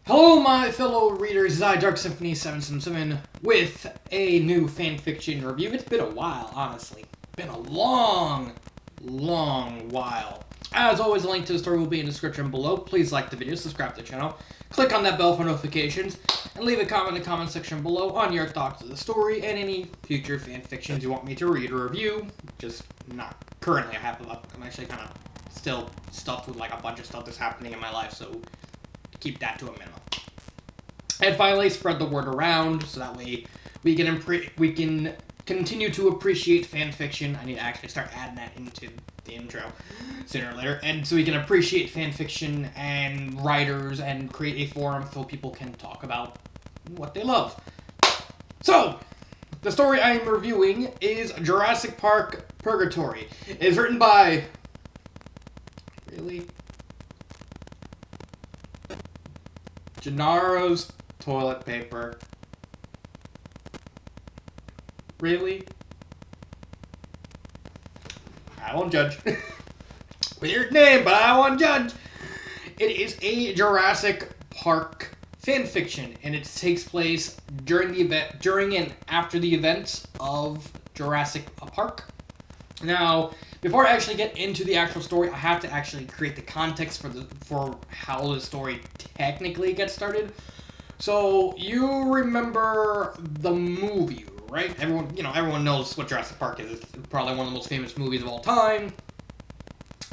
Hello, my fellow readers. This is I, Dark Symphony 777, with a new fanfiction review. It's been a while, honestly. Been a long while. As always, a link to the story will be in the description below. Please like the video, subscribe to the channel, click on that bell for notifications, and leave a comment in the comment section below on your thoughts of the story and any future fanfictions you want me to read or review. Just not currently. I'm actually kind of still stuffed with like a bunch of stuff that's happening in my life, so keep that to a minimum. And finally, spread the word around so that way we can continue to appreciate fan fiction. I need to actually start adding that into the intro sooner or later, and so we can appreciate fan fiction and writers and create a forum so people can talk about what they love. So, the story I am reviewing is Jurassic Park Purgatory. It is written by Gennaro's toilet paper. Really? I won't judge. Weird name, but I won't judge. It is a Jurassic Park fanfiction, and it takes place during and after the events of Jurassic Park. Now, before I actually get into the actual story, I have to actually create the context for how the story technically gets started. So, you remember the movie, right? Everyone knows what Jurassic Park is. It's probably one of the most famous movies of all time,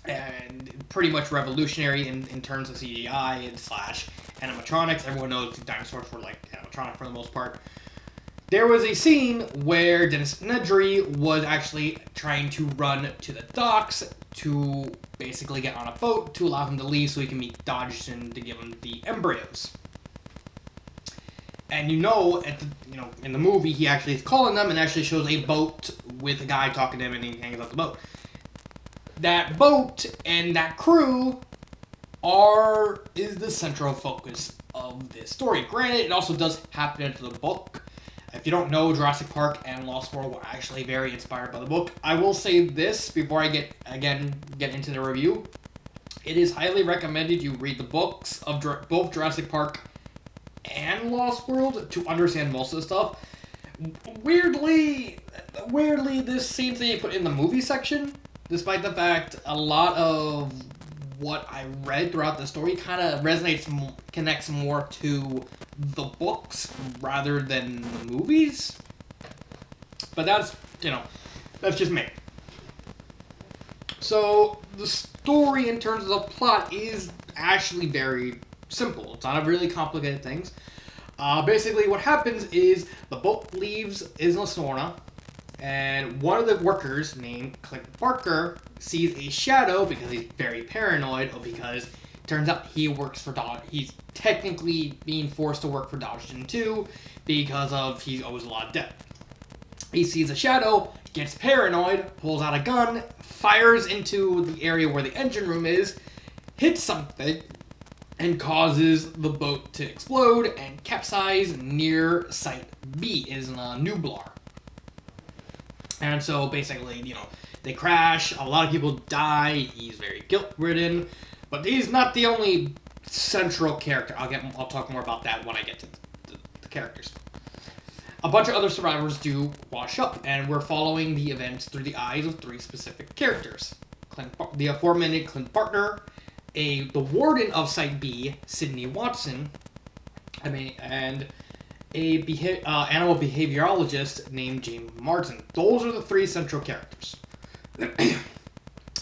and pretty much revolutionary in terms of CGI and / animatronics. Everyone knows dinosaurs were like animatronic for the most part. There was a scene where Dennis Nedry was actually trying to run to the docks to basically get on a boat to allow him to leave so he can meet Dodgson to give him the embryos. And in the movie, he actually is calling them and actually shows a boat with a guy talking to him, and he hangs out the boat. That boat and that crew is the central focus of this story. Granted, it also does happen into the book. If you don't know, Jurassic Park and Lost World were actually very inspired by the book. I will say this before I get into the review. It is highly recommended you read the books of both Jurassic Park and Lost World to understand most of the stuff. Weirdly, this seems to be put in the movie section, despite the fact a lot of what I read throughout the story kind of connects more to the books rather than the movies. But that's just me. So, the story in terms of the plot is actually very simple. It's not a really complicated thing. Basically, what happens is the boat leaves Isla Sorna, and one of the workers, named Clint Barker, sees a shadow because he's very paranoid, because it turns out he works for he's technically being forced to work for Dodgson 2 because he owes a lot of debt. He sees a shadow, gets paranoid, pulls out a gun, fires into the area where the engine room is, hits something, and causes the boat to explode and capsize near Site B, Isla Nublar. And so basically, they crash, a lot of people die, he's very guilt-ridden, but he's not the only central character. I'll talk more about that when I get to the characters. A bunch of other survivors do wash up, and we're following the events through the eyes of 3 specific characters. The aforementioned Clint Barker, the warden of Site B, Sydney Watson, and animal behaviorologist named James Martin. Those are the 3 central characters.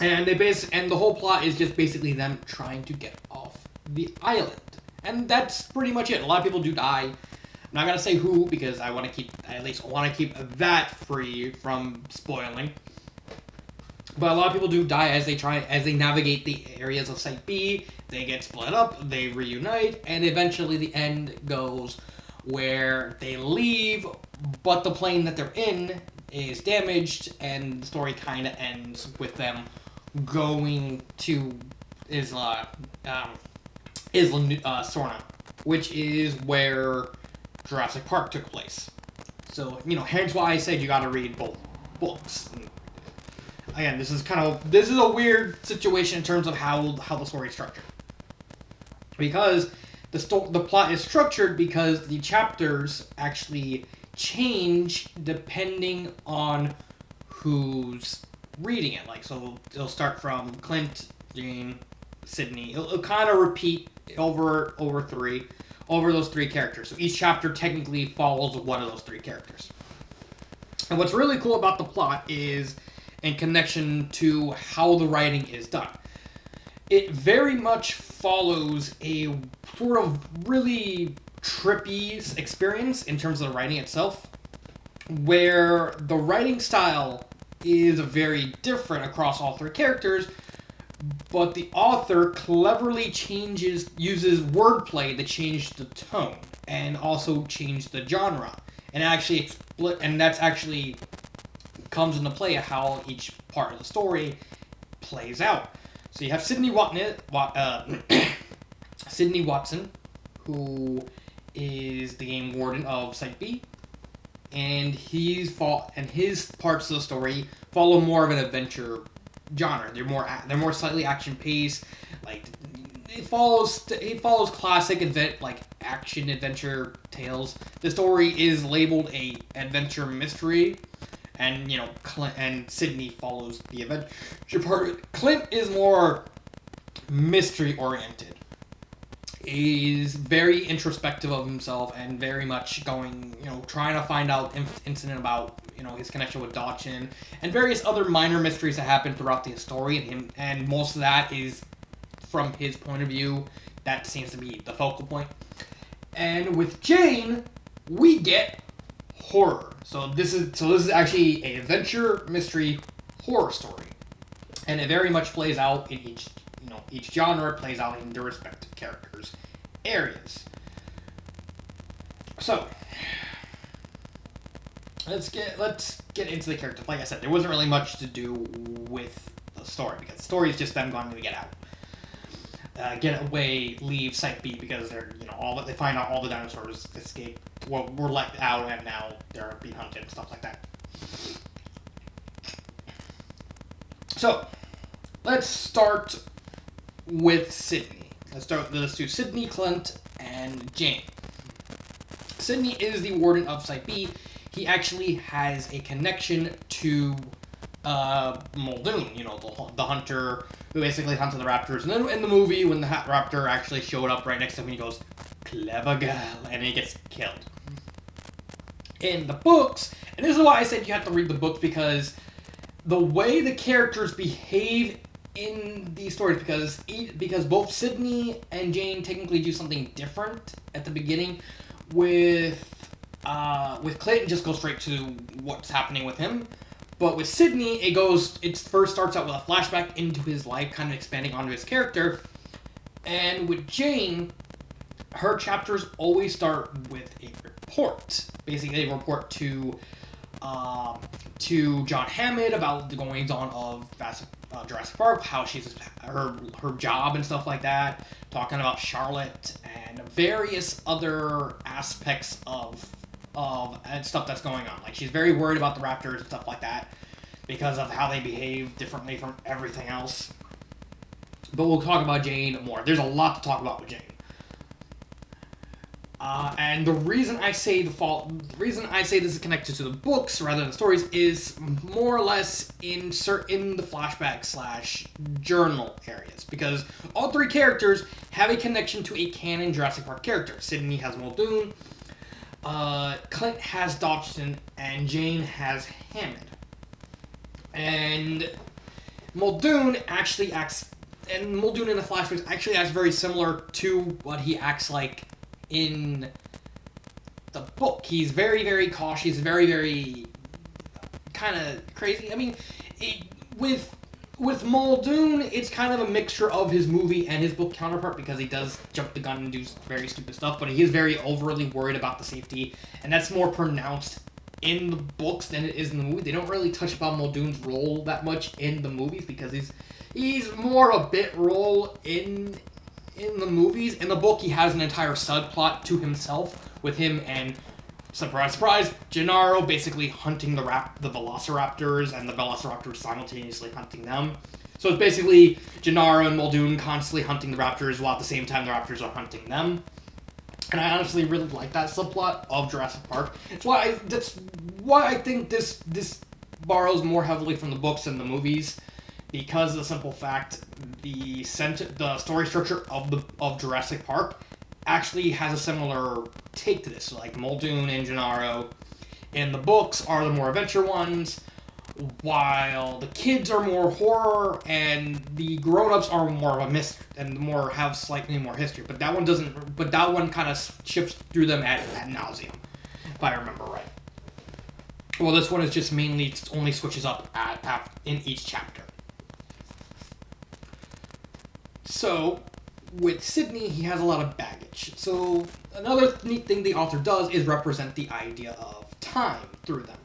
And the whole plot is just basically them trying to get off the island. And that's pretty much it. A lot of people do die. I'm not gonna say who because I want to keep that free from spoiling. But a lot of people do die as they navigate the areas of Site B. They get split up, they reunite, and eventually the end goes where they leave, but the plane that they're in is damaged, and the story kind of ends with them going to Isla Sorna, which is where Jurassic Park took place. So, hence why I said you gotta read both books. And again, this is a weird situation in terms of how the story is structured. Because the plot is structured because the chapters actually change depending on who's reading it. Like, so it'll start from Clint, Jane, Sydney. It'll kind of repeat over those three characters. So each chapter technically follows one of those three characters. And what's really cool about the plot is in connection to how the writing is done. It very much follows a sort of really trippy experience in terms of the writing itself, where the writing style is very different across all three characters, but the author cleverly uses wordplay to change the tone and also change the genre, and that's actually comes into play of how each part of the story plays out. So you have Sydney Watson, who is the game warden of Site B, and his parts of the story follow more of an adventure genre. They're more slightly action paced. Like it follows classic action adventure tales. The story is labeled a adventure mystery, and Clint and Sydney follows the adventure part. Clint is more mystery oriented. He's very introspective of himself and very much going, trying to find out incident about, his connection with Dodson and various other minor mysteries that happen throughout the story, and most of that is from his point of view. That seems to be the focal point. And with Jane, we get horror. So this is actually an adventure mystery horror story, and it very much plays out in each genre plays out in their respective characters' areas. So let's get into the characters. Like I said, there wasn't really much to do with the story because the story is just them going to get out, get away, leave Site B because they're they find out all the dinosaurs escaped. Well, were let out and now they're being hunted and stuff like that. So let's start with Sydney. Let's do Sydney, Clint, and Jane. Sydney is the warden of Site B. He actually has a connection to Muldoon, the hunter who basically hunted the raptors. And then in the movie, when the raptor actually showed up right next to him, he goes, "Clever girl," and he gets killed. In the books, and this is why I said you have to read the books, because the way the characters behave in these stories, because both Sydney and Jane technically do something different at the beginning. With Clayton, just goes straight to what's happening with him. But with Sydney, it first starts out with a flashback into his life, kind of expanding onto his character. And with Jane, her chapters always start with a report. Basically, they report to John Hammond about the goings-on of Jurassic Park, how she's her job and stuff like that, talking about Charlotte and various other aspects of and stuff that's going on. Like, she's very worried about the raptors and stuff like that because of how they behave differently from everything else. But we'll talk about Jane more. There's a lot to talk about with Jane. And the reason I say this is connected to the books rather than stories is more or less in the flashback / journal areas, because all three characters have a connection to a canon Jurassic Park character. Sydney has Muldoon, Clint has Dodson, and Jane has Hammond. And Muldoon actually acts, and Muldoon in the flashbacks actually acts very similar to what he acts like in the book. He's very, very cautious, very, very kind of crazy. I mean, with Muldoon, it's kind of a mixture of his movie and his book counterpart, because he does jump the gun and do very stupid stuff, but he is very overly worried about the safety, and that's more pronounced in the books than it is in the movie. They don't really touch about Muldoon's role that much in the movies, because he's more a bit role in the movies. In the book, he has an entire subplot to himself with him and, surprise, surprise, Gennaro basically hunting the velociraptors, and the velociraptors simultaneously hunting them. So it's basically Gennaro and Muldoon constantly hunting the raptors while at the same time the raptors are hunting them. And I honestly really like that subplot of Jurassic Park. That's why I think this borrows more heavily from the books than the movies, because of the simple fact the story structure of Jurassic Park actually has a similar take to this. So like Muldoon and Gennaro in the books are the more adventure ones, while the kids are more horror and the grown-ups are more of a mystery and have slightly more history. But that one doesn't. But that one kind of shifts through them ad nauseum, if I remember right. Well, this one is just mainly only switches up in each chapter. So, with Sydney, he has a lot of baggage. So, another neat thing the author does is represent the idea of time through them.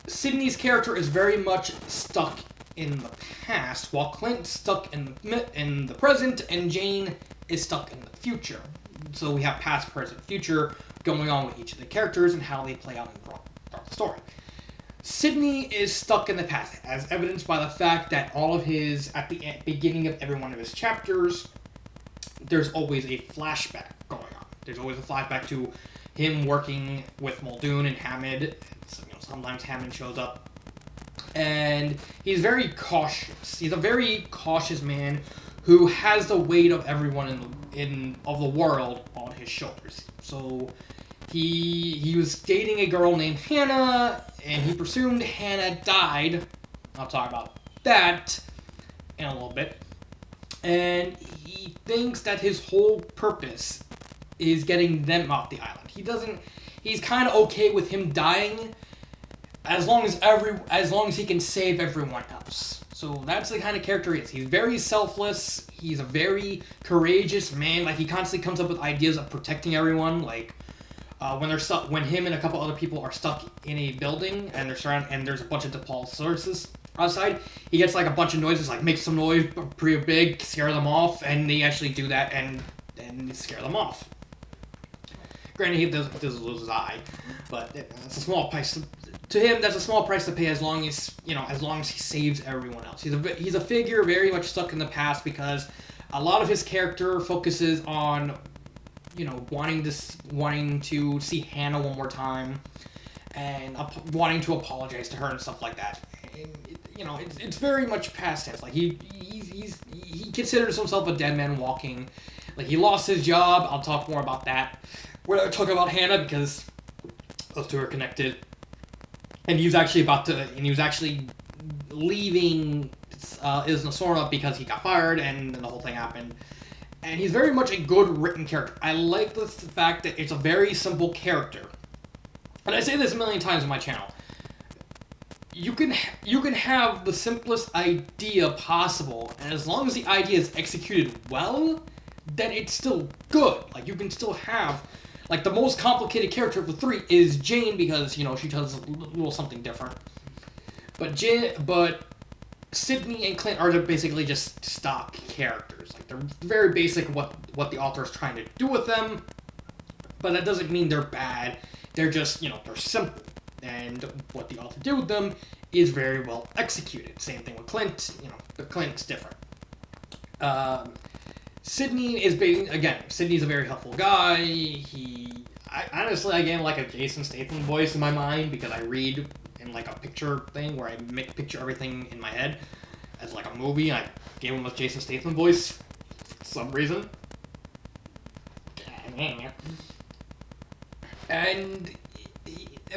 Sydney's character is very much stuck in the past, while Clint's stuck in the present, and Jane is stuck in the future. So we have past, present, future going on with each of the characters and how they play out throughout the story. Sydney is stuck in the past, as evidenced by the fact that at the beginning of every one of his chapters, there's always a flashback going on. There's always a flashback to him working with Muldoon and Hammond. Sometimes Hammond shows up, and he's very cautious. He's a very cautious man who has the weight of everyone of the world on his shoulders. So he was dating a girl named Hannah, and he presumed Hannah died. I'll talk about that in a little bit. And he thinks that his whole purpose is getting them off the island. He's kind of okay with him dying as long as he can save everyone else. So that's the kind of character he is. He's very selfless. He's a very courageous man. Like, he constantly comes up with ideas of protecting everyone. Like, when him and a couple other people are stuck in a building and there's a bunch of Diplodocus outside, he gets like a bunch of noises, like make some noise pretty big, scare them off, and they actually do that and scare them off. Granted, he doesn't lose his eye, but it's a small price to him. That's a small price to pay as long as he saves everyone else. He's a figure very much stuck in the past, because a lot of his character focuses on wanting to see Hannah one more time, and wanting to apologize to her and stuff like that. And, it's very much past tense. Like he considers himself a dead man walking. Like, he lost his job. I'll talk more about that. We're not talking about Hannah because those two are connected. And he was actually leaving Isla Sorna because he got fired, and then the whole thing happened. And he's very much a good written character. I like the fact that it's a very simple character. And I say this a million times on my channel. You can have the simplest idea possible, and as long as the idea is executed well, then it's still good. Like, you can still have, like, the most complicated character of the three is Jane, because she does a little something different. But Sydney and Clint are basically just stock characters. Like, they're very basic what the author is trying to do with them, but that doesn't mean they're bad. They're just, they're simple. And what the author did with them is very well executed. Same thing with Clint. The Clint's different. Sydney's a very helpful guy. I honestly, again, like a Jason Statham voice in my mind, because I read in like a picture thing where I picture everything in my head as like a movie. I gave him a Jason Statham voice for some reason.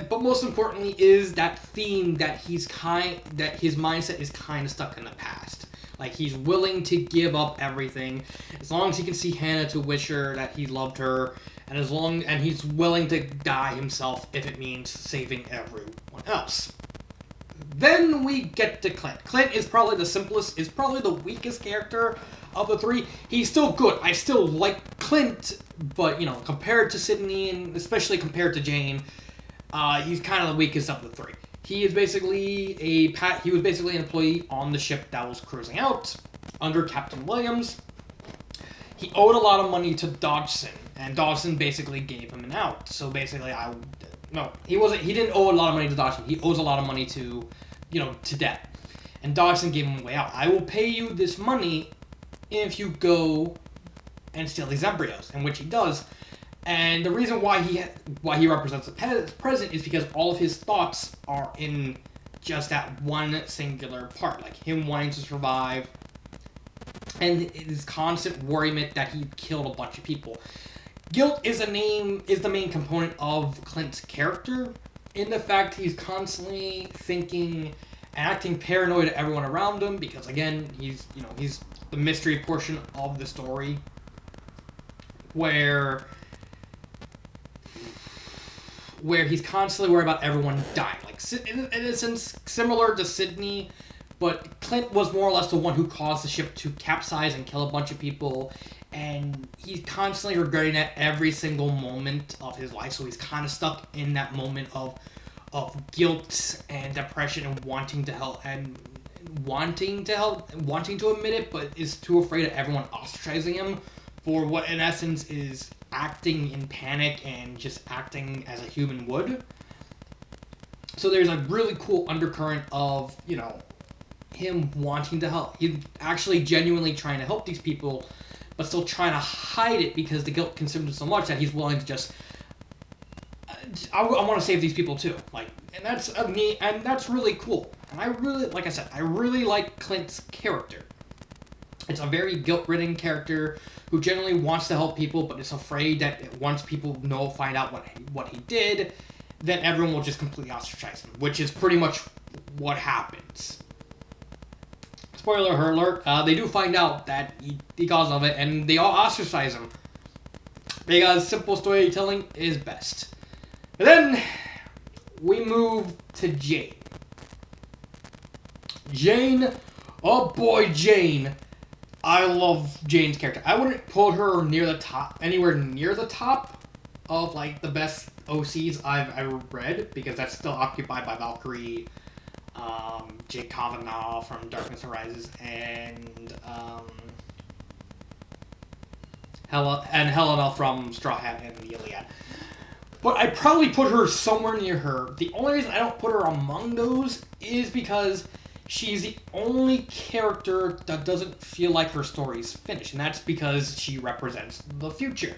But most importantly is that theme that his mindset is kind of stuck in the past. Like, he's willing to give up everything as long as he can see Hannah to wish her that he loved her, and he's willing to die himself if it means saving everyone else. Then we get to Clint. Clint is probably the simplest, is probably the weakest character of the three. He's still good. I still like Clint, but compared to Sydney, and especially compared to Jane, he's kind of the weakest of the three. He was basically an employee on the ship that was cruising out under Captain Williams. He owed a lot of money to Dodgson, and Dodgson basically gave him an out. So basically, he didn't owe a lot of money to Dodgson. He owes a lot of money to debt. And Dodgson gave him a way out. I will pay you this money if you go and steal these embryos, in which he does. And the reason why he represents the present is because all of his thoughts are in just that one singular part, like him wanting to survive, and his constant worriment that he killed a bunch of people. Guilt is the main component of Clint's character, in the fact he's constantly thinking and acting paranoid to everyone around him, because again, he's the mystery portion of the story, where he's constantly worried about everyone dying. Like, in a sense, similar to Sydney, but Clint was more or less the one who caused the ship to capsize and kill a bunch of people, and he's constantly regretting that every single moment of his life, so he's kind of stuck in that moment of guilt and depression and wanting to help, wanting to admit it, but is too afraid of everyone ostracizing him for what in essence is acting in panic and just acting as a human would. So there's a really cool undercurrent of, him wanting to help. He's actually genuinely trying to help these people, but still trying to hide it because the guilt consumes him so much that he's willing to just, I want to save these people too. And that's really cool. And I really, like I said, I really like Clint's character. It's a very guilt-ridden character who generally wants to help people, but is afraid that once people find out what he did, then everyone will just completely ostracize him, which is pretty much what happens. Spoiler alert, they do find out that he caused of it, and they all ostracize him, because simple storytelling is best. But then, we move to Jane. Jane, oh boy, Jane. I love Jane's character. I wouldn't put her anywhere near the top of the best OCs I've ever read, because that's still occupied by Valkyrie, Jake Kavanaugh from Darkness Arises, and Helena from Straw Hat and the Iliad. But I'd probably put her somewhere near her. The only reason I don't put her among those is because she's the only character that doesn't feel like her story's finished, and that's because she represents the future.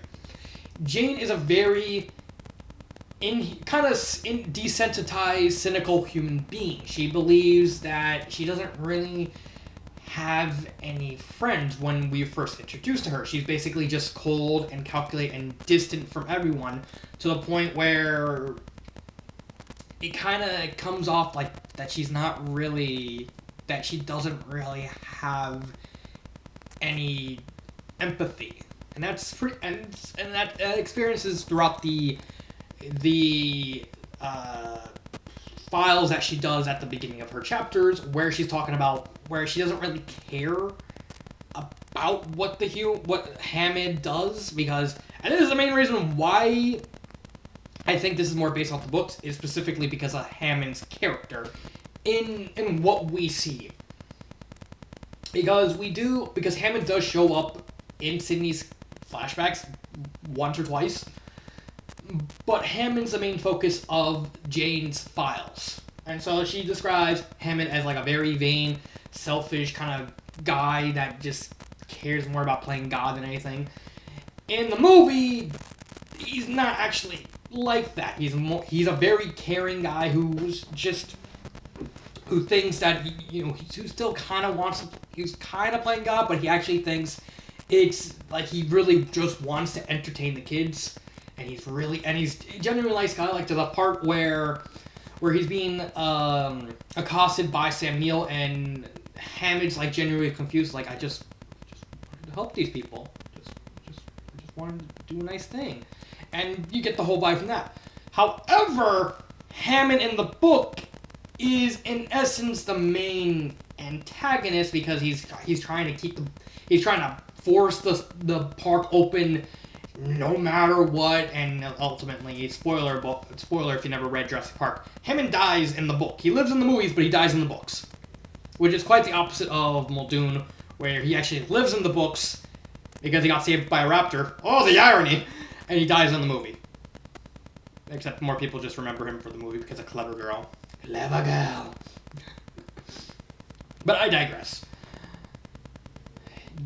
Jane is a very desensitized, cynical human being. She believes that she doesn't really have any friends when we first introduced to her. She's basically just cold and calculated and distant from everyone, to the point where it kind of comes off like that she doesn't really have any empathy. And that's pretty, and that experiences throughout the files that she does at the beginning of her chapters, where she's talking about where she doesn't really care about what Hammond does, because, and this is the main reason why I think this is more based off the books, is specifically because of Hammond's character in what we see. Because Hammond does show up in Sydney's flashbacks once or twice, but Hammond's the main focus of Jane's files. And so she describes Hammond as a very vain, selfish kind of guy that just cares more about playing God than anything. In the movie, he's not actually like that. He's a very caring guy who thinks that who still kind of he's kind of playing God, but he actually thinks it's he really just wants to entertain the kids, and he's genuinely nice guy. To the part where he's being accosted by Sam Neill, and Hammond's genuinely confused, I just wanted to help these people, just wanted to do a nice thing, and you get the whole vibe from that. However, Hammond in the book is in essence the main antagonist, because he's trying to force the park open no matter what, and ultimately, spoiler if you never read Jurassic Park, Hammond dies in the book. He lives in the movies, but he dies in the books, which is quite the opposite of Muldoon, where he actually lives in the books because he got saved by a raptor. Oh, the irony! And he dies in the movie. Except more people just remember him for the movie because of Clever Girl. Clever Girl. But I digress.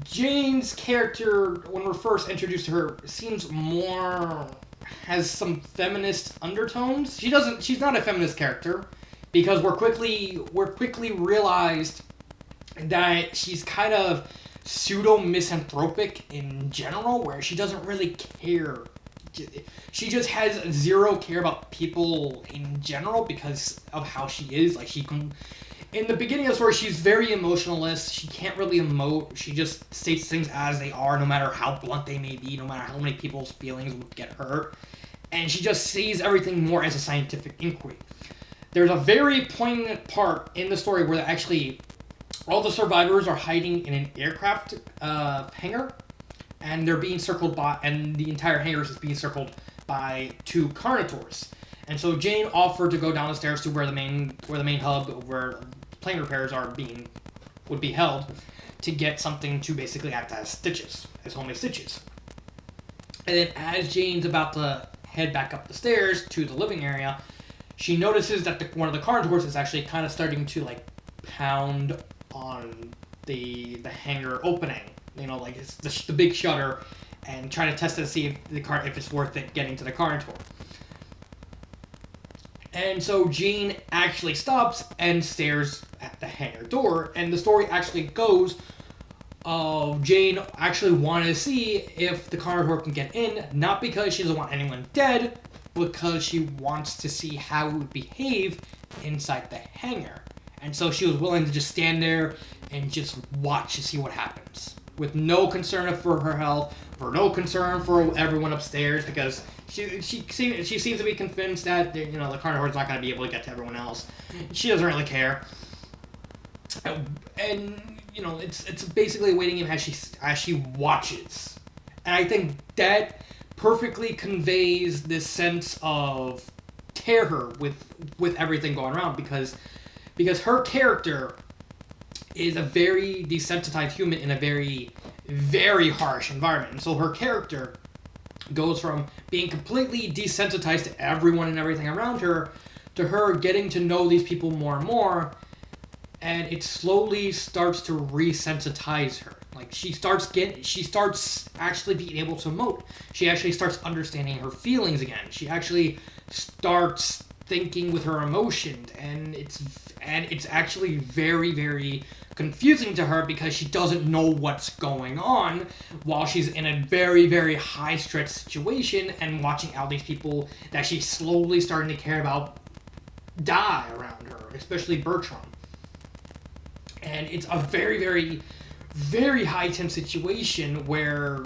Jane's character, when we're first introduced to her, seems more has some feminist undertones. She's not a feminist character because we're quickly realized that she's kind of pseudo misanthropic in general, where she doesn't really care. She just has zero care about people in general because of how she is. Like, in the beginning of the story, she's very emotionalist. She can't really emote. She just states things as they are, no matter how blunt they may be, no matter how many people's feelings would get hurt. And she just sees everything more as a scientific inquiry. There's a very poignant part in the story where actually all the survivors are hiding in an aircraft hangar, and they're being circled by, and the entire hangar is being circled by 2 carnivores. And so Jane offered to go down the stairs to where the main hub, where plane repairs would be held, to get something to basically act as stitches, as homemade stitches. And then as Jane's about to head back up the stairs to the living area, she notices that one of the carnivores is actually kind of starting to like pound on the hangar opening. You know, like it's the big shutter, and trying to test it to see if it's worth it getting to the carnivore. And so Jane actually stops and stares at the hangar door, and the story actually goes of Jane actually wanting to see if the carnivore can get in, not because she doesn't want anyone dead, because she wants to see how it would behave inside the hangar. And so she was willing to just stand there and just watch to see what happens, with no concern for her health, for no concern for everyone upstairs, because she seems to be convinced that the carnivore's not going to be able to get to everyone else. She doesn't really care, and it's basically awaiting him as she watches, and I think that perfectly conveys this sense of terror with everything going around, because her character is a very desensitized human in a very, very harsh environment. And so her character goes from being completely desensitized to everyone and everything around her to her getting to know these people more and more, and it slowly starts to resensitize her. Like, she starts actually being able to emote. She actually starts understanding her feelings again. She actually starts thinking with her emotions, and it's actually very, very confusing to her because she doesn't know what's going on while she's in a very, very high-stress situation and watching all these people that she's slowly starting to care about die around her, especially Bertram. And it's a very, very, very high-tense situation where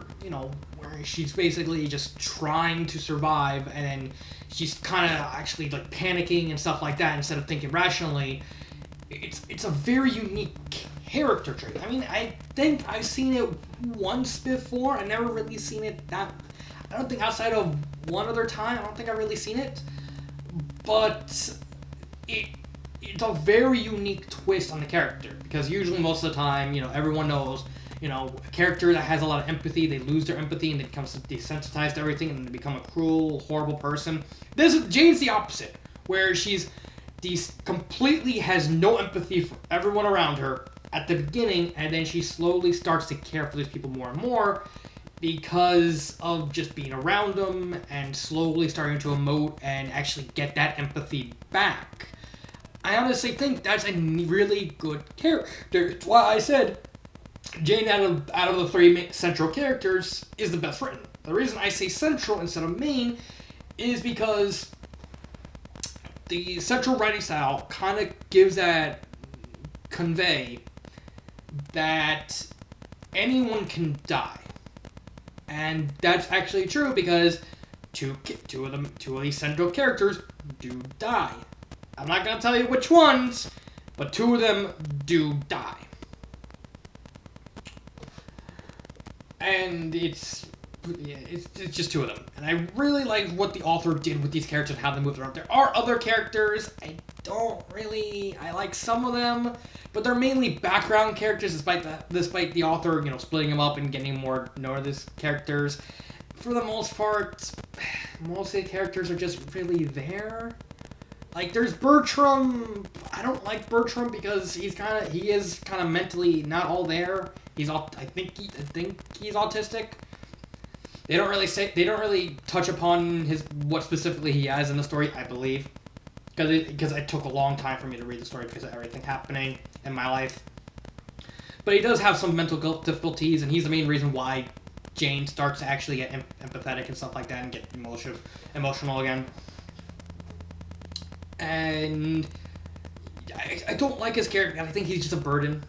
she's basically just trying to survive, and then she's kind of actually like panicking and stuff like that instead of thinking rationally. It's a very unique character trait. I mean, I think I've seen it once before. I've never really seen it I don't think outside of one other time, I don't think I've really seen it. But it's a very unique twist on the character, because usually most of the time, everyone knows, a character that has a lot of empathy, they lose their empathy and they become desensitized to everything and they become a cruel, horrible person. Jane's the opposite, where she's completely has no empathy for everyone around her at the beginning, and then she slowly starts to care for these people more and more because of just being around them and slowly starting to emote and actually get that empathy back. I honestly think that's a really good character. It's why I said Jane, out of the 3 central characters, is the best written. The reason I say central instead of main is because the central writing style kind of convey that anyone can die. And that's actually true, because two of these central characters do die. I'm not going to tell you which ones, but 2 of them do die. And it's just 2 of them. And I really like what the author did with these characters and how they moved around. There are other characters I like some of them, but they're mainly background characters, despite the author, splitting them up and getting more know of these characters. For the most part, most of the characters are just really there. Like, there's Bertram. I don't like Bertram because he is kind of mentally not all there. I think he's autistic. They don't really touch upon what specifically he has in the story, I believe. Because it took a long time for me to read the story because of everything happening in my life. But he does have some mental difficulties, and he's the main reason why Jane starts to actually get empathetic and stuff like that and get emotional again. And I don't like his character. I think he's just a burden.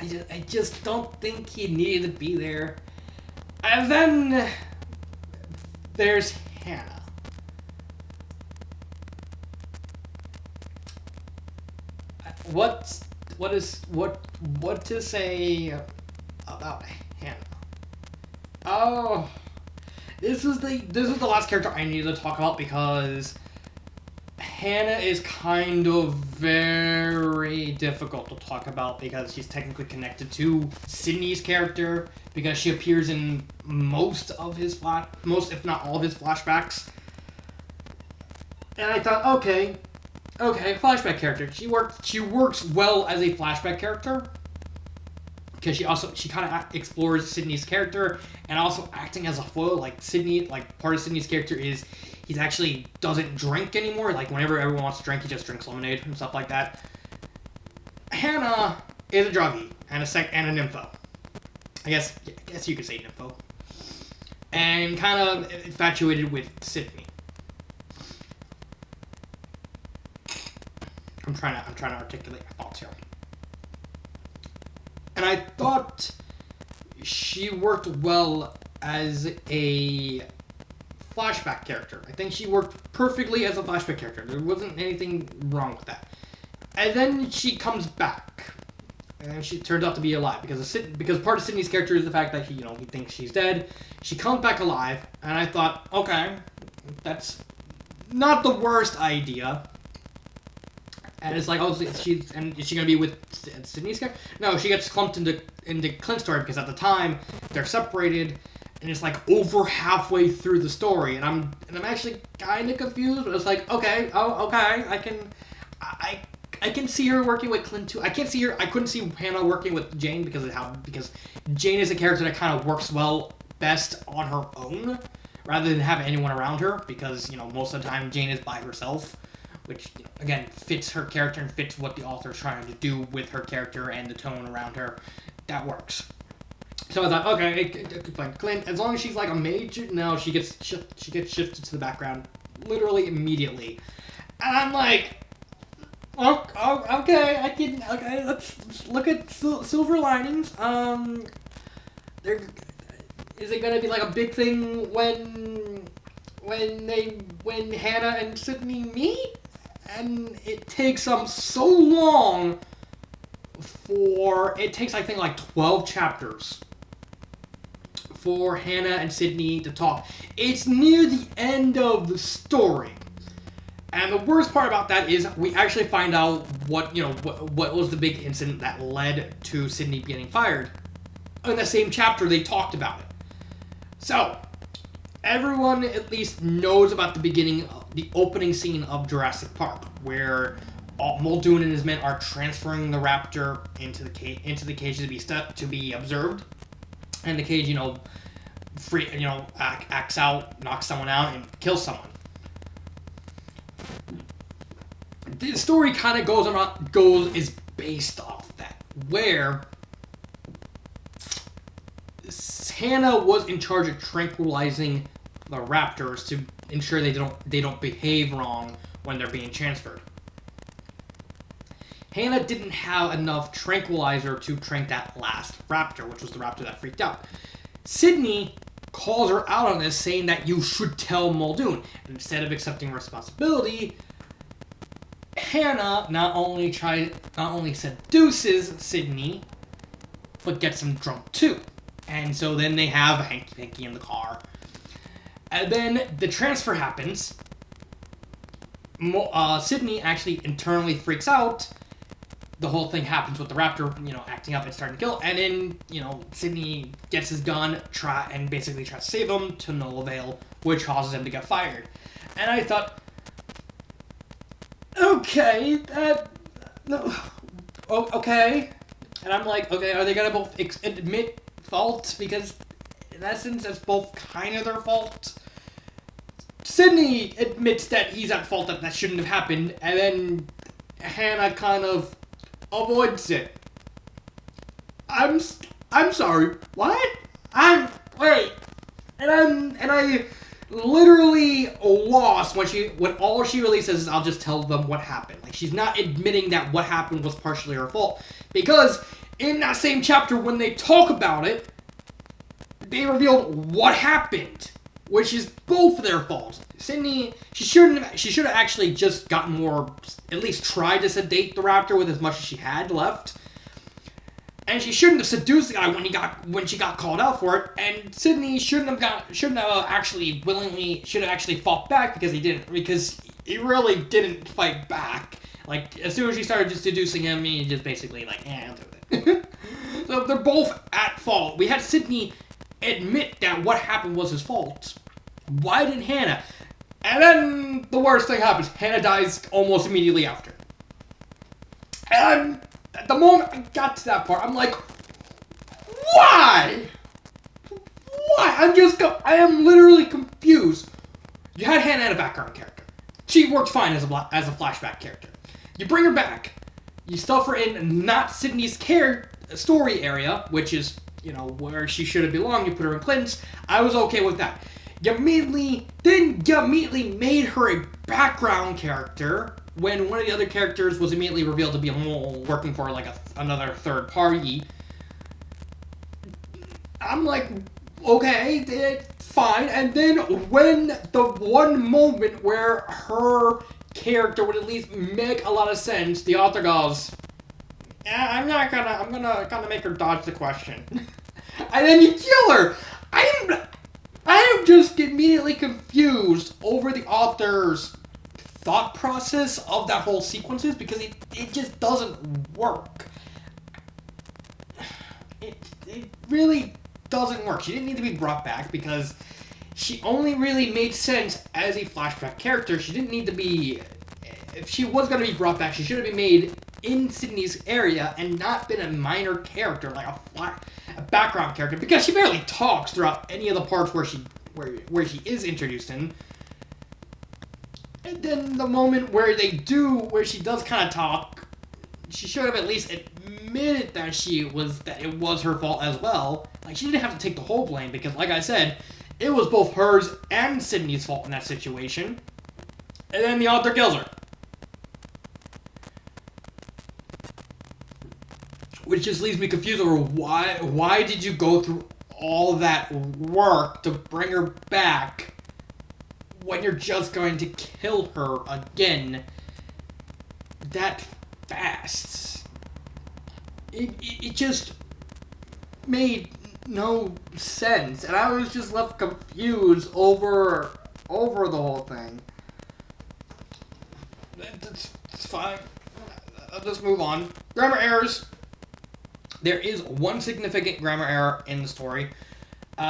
I just don't think he needed to be there. And then there's Hannah. What to say about Hannah? Oh, this is the last character I need to talk about because Hannah is kind of very difficult to talk about because she's technically connected to Sydney's character because she appears in most if not all of his flashbacks. And I thought, okay, flashback character. She works well as a flashback character because she kind of explores Sydney's character and also acting as a foil. Like part of Sydney's character is he actually doesn't drink anymore. Like whenever everyone wants to drink, he just drinks lemonade and stuff like that. Hannah is a druggie and a nympho. I guess you could say nympho. And kind of infatuated with Sydney. I'm trying to articulate my thoughts here. And I thought she worked well as a flashback character. I think she worked perfectly as a flashback character. There wasn't anything wrong with that. And then she comes back. And she turns out to be alive because part of Sydney's character is the fact that he thinks she's dead. She comes back alive, and I thought, okay, that's not the worst idea. And it's like, oh, is she gonna be with Sydney's character? No, she gets clumped into Clint's story because at the time they're separated, and it's like over halfway through the story, and I'm actually kind of confused. But it's like, okay, I can see her working with Clint too. I couldn't see Hannah working with Jane because Jane is a character that kind of works best on her own rather than having anyone around her because most of the time Jane is by herself. Which, again, fits her character and fits what the author's trying to do with her character and the tone around her. That works. So I thought, okay, fine. Clint, as long as she's like a mage, no, she gets shifted to the background literally immediately. And I'm like, okay, let's look at silver linings. Is it gonna be like a big thing when Hannah and Sydney meet? And it takes them so long it takes I think like 12 chapters for Hannah and Sydney to talk. It's near the end of the story. And the worst part about that is we actually find out what was the big incident that led to Sydney getting fired. In the same chapter they talked about it. So, everyone at least knows about the opening scene of Jurassic Park, where Muldoon and his men are transferring the raptor into the cage to be observed, and the cage, acts out, knocks someone out, and kills someone. The story kind of is based off that, where Hannah was in charge of tranquilizing the raptors to ensure they don't behave wrong when they're being transferred. Hannah didn't have enough tranquilizer to trank that last raptor, which was the raptor that freaked out. Sydney calls her out on this, saying that you should tell Muldoon. And instead of accepting responsibility, Hannah not only seduces Sydney, but gets him drunk too. And so then they have hanky-panky in the car. And then the transfer happens. Sydney actually internally freaks out. The whole thing happens with the raptor, acting up and starting to kill. And then, Sydney gets his gun, and basically tries to save him to no avail, which causes him to get fired. And I thought, okay, okay. And I'm like, okay, are they gonna both admit fault? Because in essence, that's both kind of their fault. Sydney admits that he's at fault, that shouldn't have happened, and then Hannah kind of avoids it. I'm sorry. What? Wait. And I literally lost when all she really says is, I'll just tell them what happened. Like, she's not admitting that what happened was partially her fault. Because in that same chapter, when they talk about it, they revealed what happened, which is both their faults. Sydney, she should have actually just gotten more, at least tried to sedate the raptor with as much as she had left. And she shouldn't have seduced the guy when she got called out for it. And Sydney should have actually fought back because he really didn't fight back. Like, as soon as she started just seducing him, he just basically like, I'll do it. So they're both at fault. We had Sydney admit that what happened was his fault. Why didn't Hannah? And then the worst thing happens. Hannah dies almost immediately after. And at the moment I got to that part, I'm like, why? Why? I am literally confused. You had Hannah as a background character. She worked fine as a flashback character. You bring her back. You stuff her in not Sydney's story area, which is, you know, where she should have belonged. You put her in Clinton's. I was okay with that. You immediately made her a background character when one of the other characters was immediately revealed to be a mole working for like another third party. I'm like, okay, fine. And then when the one moment where her character would at least make a lot of sense, the author goes, yeah, I'm gonna make her dodge the question. And then you kill her. I am just immediately confused over the author's thought process of that whole sequences because it just doesn't work. It really doesn't work. She didn't need to be brought back because she only really made sense as a flashback character. She didn't need to be... If she was going to be brought back, she should have been made in Sydney's area and not been a minor character, like a background character, because she barely talks throughout any of the parts where she is introduced in. And then the moment where she does kind of talk, she should have at least admitted that it was her fault as well. Like, she didn't have to take the whole blame because, like I said, it was both hers and Sydney's fault in that situation. And then the author kills her. Which just leaves me confused over why did you go through all that work to bring her back when you're just going to kill her again that fast? It just made no sense, and I was just left confused over the whole thing. It's fine. I'll just move on. Grammar errors. There is one significant grammar error in the story.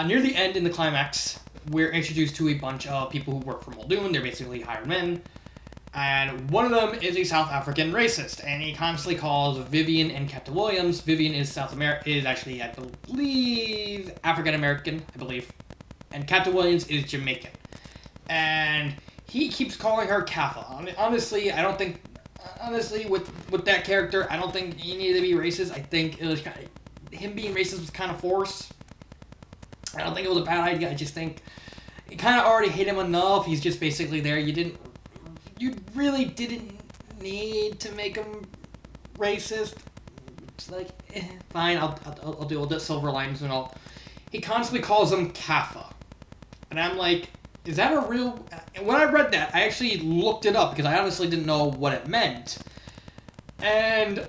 Near the end, in the climax, we're introduced to a bunch of people who work for Muldoon. They're basically hired men. And one of them is a South African racist, and he constantly calls Vivian and Captain Williams. Vivian is actually, I believe, African American, I believe. And Captain Williams is Jamaican. And he keeps calling her Kaffa. Honestly, I don't think... Honestly, with that character, I don't think he needed to be racist. I think it was him being racist was kind of forced. I don't think it was a bad idea. I just think you kind of already hate him enough. He's just basically there. You really didn't need to make him racist. It's like, fine, I'll deal with it. Silver linings and all. He constantly calls him Kaffa, and I'm like, is that a real... When I read that, I actually looked it up because I honestly didn't know what it meant. And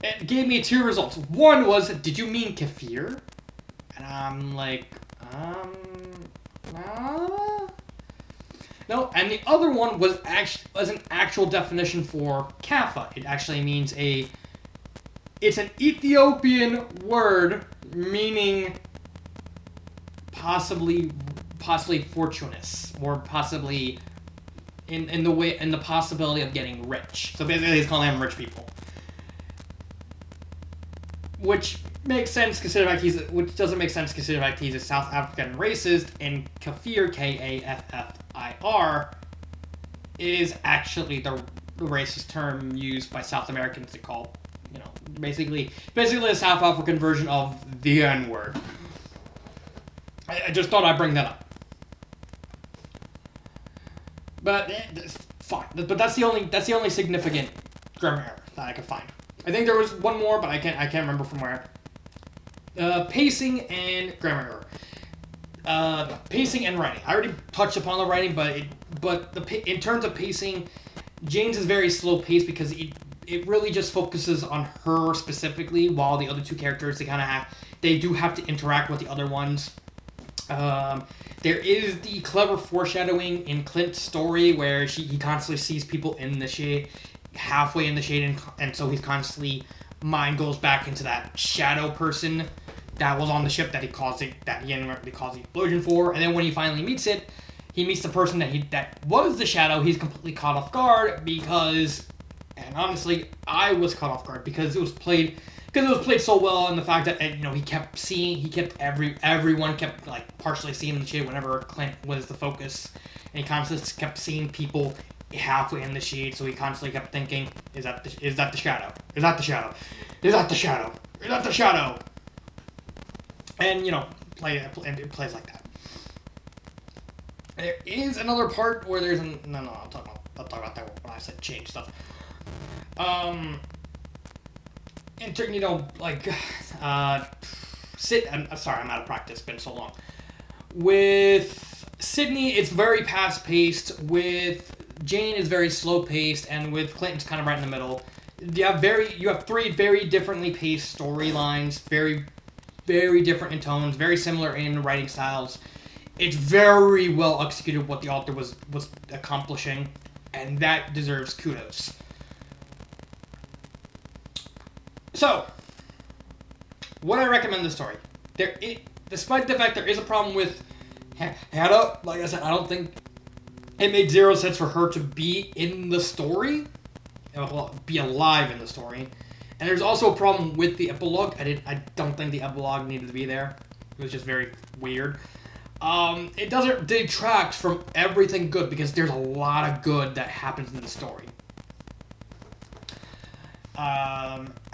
it gave me two results. One was, did you mean kefir? And I'm like, no. And the other one was an actual definition for Kaffa. It actually means it's an Ethiopian word meaning possibly fortuitous, or possibly in the possibility of getting rich. So basically he's calling them rich people. which makes sense considering which doesn't make sense considering he's a South African racist, and Kafir, Kaffir, is actually the racist term used by South Americans to call, basically a South African version of the N-word. I just thought I'd bring that up. But it's fine. But that's the only significant grammar error that I could find. I think there was one more, but I can't remember from where. Pacing and grammar error. Pacing and writing. I already touched upon the writing, in terms of pacing, Jane's is very slow paced because it really just focuses on her specifically, while the other two characters they do have to interact with the other ones. There is the clever foreshadowing in Clint's story where he constantly sees people in the shade, halfway in the shade, and so he's constantly, mind goes back into that shadow person that was on the ship that he caused the explosion for, and then when he finally meets it, he meets the person that was the shadow. He's completely caught off guard because, and honestly, I was caught off guard because it was played so well, and the fact that everyone kept like partially seeing the shade whenever Clint was the focus, and he constantly kept seeing people halfway in the shade, so he constantly kept thinking, is that the shadow? Is that the shadow? Is that the shadow? Is that the shadow? And it plays like that. There is another part where there's I'll talk about that when I said change stuff. I'm sorry, I'm out of practice. It's been so long. With Sydney, it's very fast-paced. With Jane, it's very slow-paced, and with Clinton's kind of right in the middle. You have three very differently paced storylines, very, very different in tones, very similar in writing styles. It's very well executed what the author was accomplishing, and that deserves kudos. So, would I recommend this story? Despite the fact there is a problem with Hannah, like I said, I don't think it made zero sense for her to be in the story, be alive in the story. And there's also a problem with the epilogue. I don't think the epilogue needed to be there. It was just very weird. It doesn't detract from everything good because there's a lot of good that happens in the story.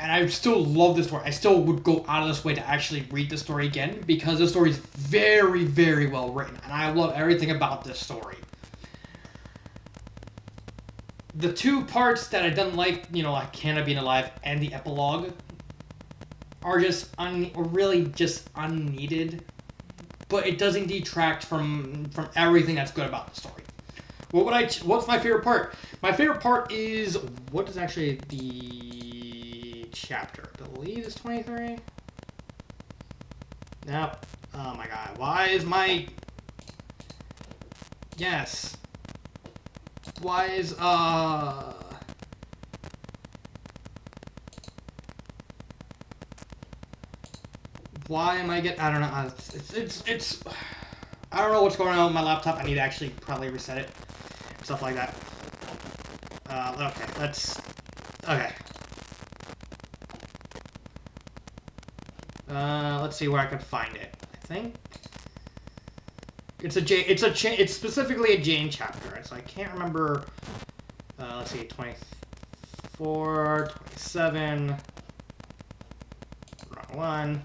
And I still love this story. I still would go out of this way to actually read the story again because the story is very, very well written, and I love everything about this story. The two parts that I didn't like, like Hannah being alive and the epilogue, are just really just unneeded, but it doesn't detract from everything that's good about the story. What's my favorite part? My favorite part is what is actually the chapter. I believe it's 23. Nope. Oh my god. Why is my... Yes. Why is, why am I getting... I don't know. It's... I don't know what's going on with my laptop. I need to actually probably reset it. Stuff like that. Okay, okay. Let's see where I can find it. I think it's specifically a Jane chapter, so I can't remember. Let's see, 24, 27, wrong one.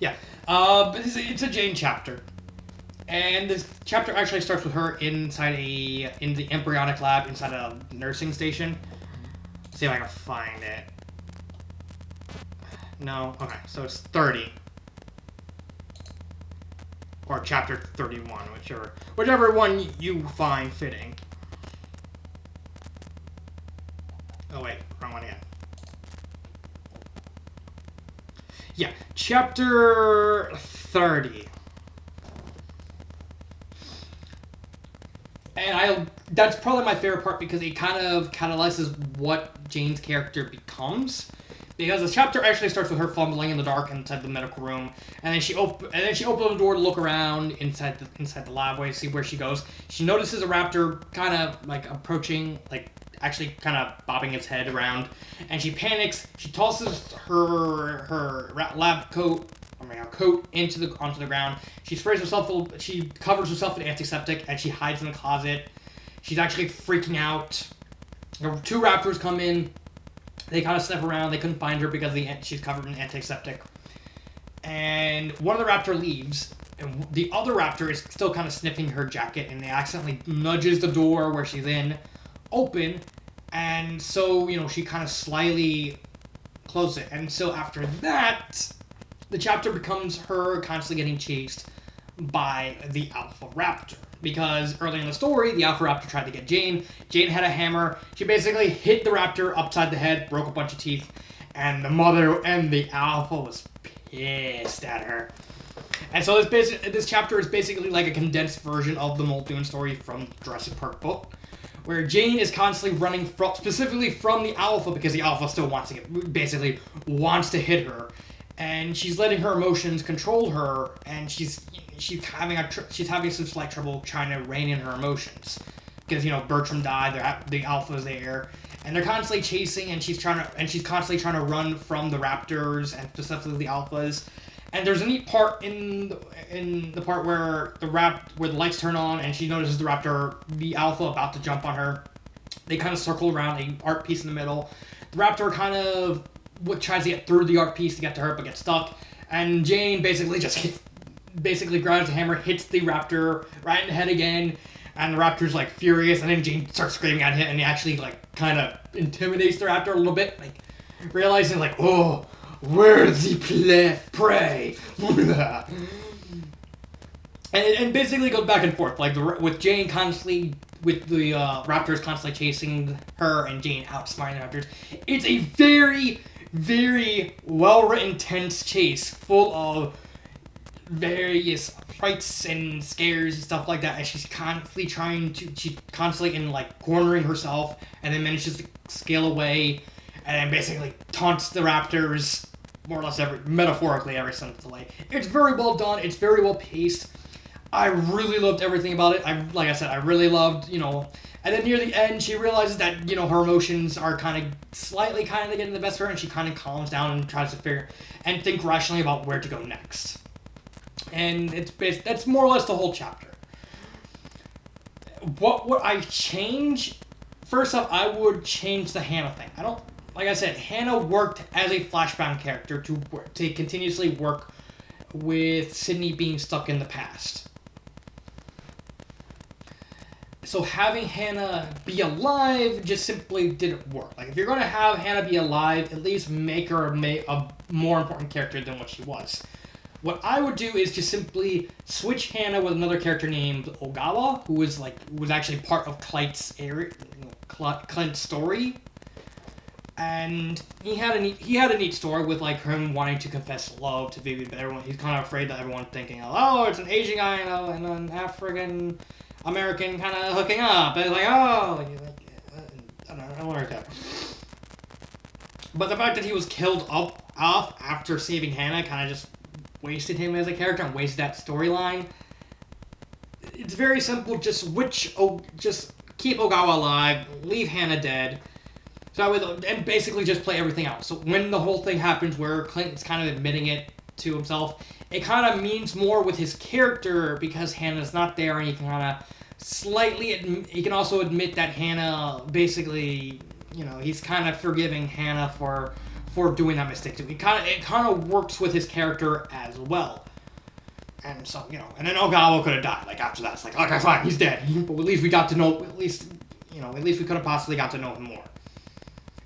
Yeah, but it's a Jane chapter. And this chapter actually starts with her in the embryonic lab inside a nursing station. Let's see if I can find it. No, okay, so it's 30. Or chapter 31, whichever one you find fitting. Oh wait, wrong one again. Yeah, chapter 30. And that's probably my favorite part because it kind of catalyzes what Jane's character becomes. Because the chapter actually starts with her fumbling in the dark inside the medical room, and then she opens the door to look around inside the lab way to see where she goes. She notices a raptor kind of like approaching, like actually kind of bobbing its head around, and she panics. She tosses her lab coat, onto the ground. She sprays herself. She covers herself in antiseptic, and she hides in the closet. She's actually freaking out. Two raptors come in. They kind of sniff around. They couldn't find her because she's covered in antiseptic. And one of the raptor leaves, and the other raptor is still kind of sniffing her jacket, and they accidentally nudges the door where she's in open, and so, she kind of slyly closes it. And so after that, the chapter becomes her constantly getting chased by the alpha raptor. Because earlier in the story, the alpha raptor tried to get Jane. Jane had a hammer. She basically hit the raptor upside the head, broke a bunch of teeth, and the mother and the alpha was pissed at her. And so this chapter is basically like a condensed version of the Muldoon story from Jurassic Park book, where Jane is constantly running specifically from the alpha, because the alpha still wants to hit her, and she's letting her emotions control her, and she's having some slight trouble trying to rein in her emotions, because Bertram died, the alpha's there, and they're constantly chasing, and she's constantly trying to run from the raptors and specifically the alphas. And there's a neat part in the part where the lights turn on, and she notices the alpha about to jump on her. They kind of circle around an art piece in the middle. The raptor kind of tries to get through the art piece to get to her, but gets stuck. And Jane basically grabs a hammer, hits the raptor right in the head again, and the raptor's like furious. And then Jane starts screaming at him, and he actually kind of intimidates the raptor a little bit, realizing oh, where's the prey? and basically goes back and forth, with Jane constantly, with the raptors constantly chasing her, and Jane outsmarting the raptors. It's a very, very well-written, tense chase, full of various fights and scares and stuff like that, and she's constantly cornering herself, and then manages to scale away, and then basically taunts the raptors, more or less metaphorically every sentence away. It's very well done. It's very well paced. I really loved everything about it. I really loved, and then near the end, she realizes that, her emotions are kind of getting the best of her, and she kind of calms down and tries to think rationally about where to go next. And that's more or less the whole chapter. What would I change? First off, I would change the Hannah thing. Like I said, Hannah worked as a flashback character to continuously work with Sydney being stuck in the past. So having Hannah be alive just simply didn't work. If you're going to have Hannah be alive, at least make her a more important character than what she was. What I would do is just simply switch Hannah with another character named Ogawa, who was actually part of Clint's story. And he had a neat story with him wanting to confess love to Vivian, but he's kind of afraid that everyone's thinking, oh, it's an Asian guy and an African American kind of hooking up, and I don't know that. But the fact that he was killed off after saving Hannah kind of just wasted him as a character and wasted that storyline. It's very simple. Just keep Ogawa alive, leave Hannah dead. And basically just play everything out. So when the whole thing happens where Clint's kind of admitting it to himself, it kind of means more with his character because Hannah's not there, and he can kind of he can also admit that Hannah basically, he's kind of forgiving Hannah for doing that mistake too. It kind of works with his character as well. And so, and then Ogawa could have died, after that. It's okay, fine, he's dead. But at least we got to know, at least we could have possibly got to know him more.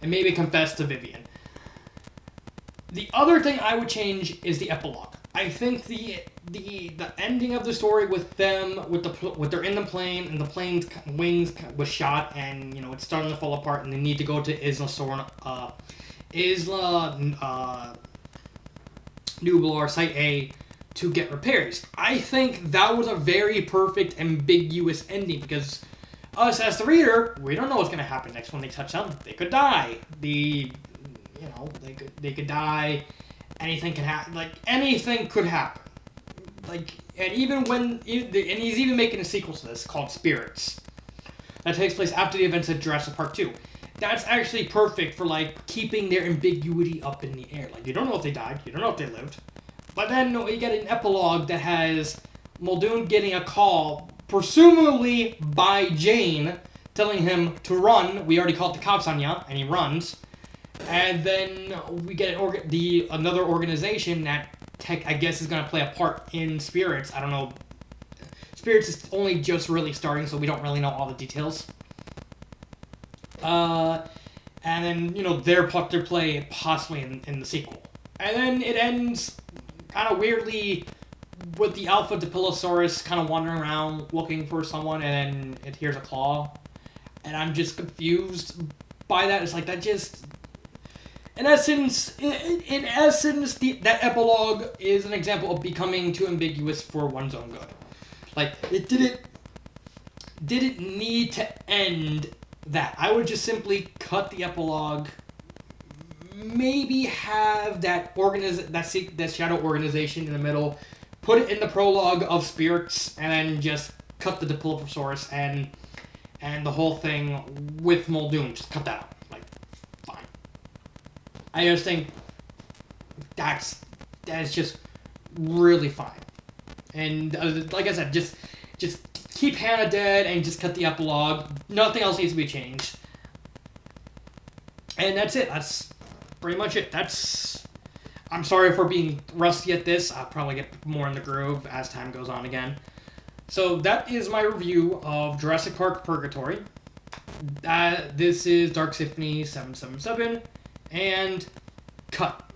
And maybe confess to Vivian. The other thing I would change is the epilogue. I think the ending of the story with them, they're in the plane, and the plane's wings was shot, and it's starting to fall apart, and they need to go to Isla Nublar Site A to get repairs. I think that was a very perfect, ambiguous ending, because us as the reader, we don't know what's going to happen next when they touch them. They could die. They could die. Anything can happen. Anything could happen. And even and he's even making a sequel to this called Spirits. that takes place after the events of Jurassic Park 2. That's actually perfect for, like, keeping their ambiguity up in the air. Like, you don't know if they died, you don't know if they lived. But then you get an epilogue that has Muldoon getting a call, presumably by Jane, telling him to run. We already called the cops on ya, and he runs. And then we get another organization that I guess is going to play a part in Spirits. I don't know. Spirits is only just really starting, so we don't really know all the details. And then, you know, their play possibly in the sequel. And then it ends kind of weirdly with the Alpha Dilophosaurus kind of wandering around looking for someone, and then it hears a claw. And I'm just confused by that. It's like, that just... In essence, that epilogue is an example of becoming too ambiguous for one's own good. Like, it didn't need to end that. I would just simply cut the epilogue, maybe have that shadow organization in the middle, put it in the prologue of Spirits, and then just cut the Dilophosaurus and the whole thing with Muldoon. Just cut that out. Like, fine. I just think that is just really fine. And like I said, just keep Hannah dead and just cut the epilogue. Nothing else needs to be changed. And that's it. That's pretty much it. I'm sorry for being rusty at this. I'll probably get more in the groove as time goes on again. So that is my review of Jurassic Park Purgatory. This is Dark Symphony 777, and cut.